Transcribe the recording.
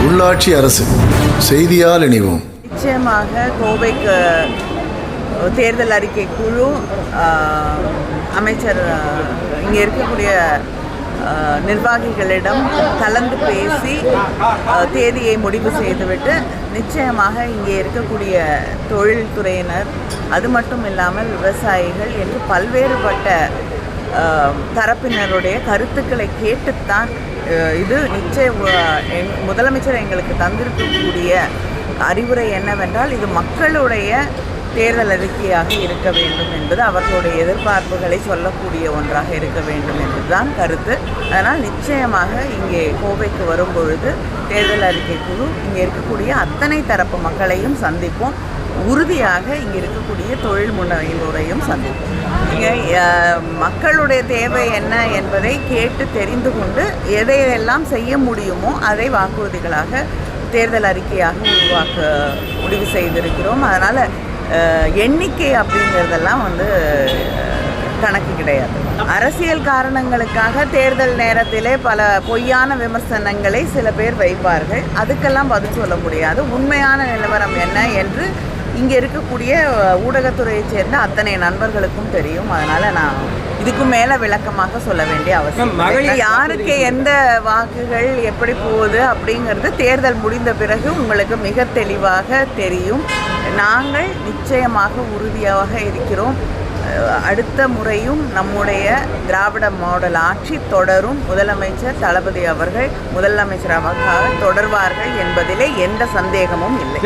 உள்ளாட்சி அரசு செய்தியால் இணைவோம். நிச்சயமாக கோவைக்கு தேர்தல் அறிக்கை குழு அமைச்சர் இங்கே இருக்கக்கூடிய நிர்வாகிகளிடம் கலந்து பேசி தேதியை முடிவு செய்துவிட்டு நிச்சயமாக இங்கே இருக்கக்கூடிய தொழில்துறையினர், அது மட்டும் இல்லாமல் விவசாயிகள் என்று பல்வேறுபட்ட தரப்பினருடைய கருத்துக்களை கேட்டுத்தான் இது முதலமைச்சர் எங்களுக்கு தந்திருக்கக்கூடிய அறிவுரை என்னவென்றால், இது மக்களுடைய தேர்தல் அறிக்கையாக இருக்க வேண்டும் என்பது, அவர்களுடைய எதிர்பார்ப்புகளை சொல்லக்கூடிய ஒன்றாக இருக்க வேண்டும் என்பதுதான் கருத்து. அதனால் நிச்சயமாக இங்கே கோவைக்கு வரும்பொழுது தேர்தல் அறிக்கை குழு இங்கே இருக்கக்கூடிய அத்தனை தரப்பு மக்களையும் சந்திப்போம். உறுதியாக இங்கே இருக்கக்கூடிய தொழில் முனைவோரையும் சந்திப்போம். இங்கே மக்களுடைய தேவை என்ன என்பதை கேட்டு தெரிந்து கொண்டு எதையெல்லாம் செய்ய முடியுமோ அதை வாக்குறுதிகளாக தேர்தல் அறிக்கையாக உருவாக்க முடிவு செய்திருக்கிறோம். அதனால் எண்ணிக்கை அப்படிங்கிறதெல்லாம் கணக்கு கிடையாது. அரசியல் காரணங்களுக்காக தேர்தல் நேரத்திலே பல பொய்யான விமர்சனங்களை சில பேர் வைப்பார்கள். அதுக்கெல்லாம் பதில் சொல்ல முடியாது. உண்மையான நிலவரம் என்ன என்று இங்கே இருக்கக்கூடிய ஊடகத்துறையைச் சேர்ந்த அத்தனை நண்பர்களுக்கும் தெரியும். அதனால் நான் இதுக்கும் மேலே விளக்கமாக சொல்ல வேண்டிய அவசியம். யாருக்கு எந்த வாக்குகள் எப்படி போகுது அப்படிங்கிறது தேர்தல் முடிந்த பிறகு உங்களுக்கு மிக தெளிவாக தெரியும். நாங்கள் நிச்சயமாக உறுதியாக இருக்கிறோம். அடுத்த முறையும் நம்முடைய திராவிட மாடல் ஆட்சி தொடரும். முதலமைச்சர் தளபதி அவர்கள் முதலமைச்சராக தொடர்வார்கள் என்பதிலே எந்த சந்தேகமும் இல்லை.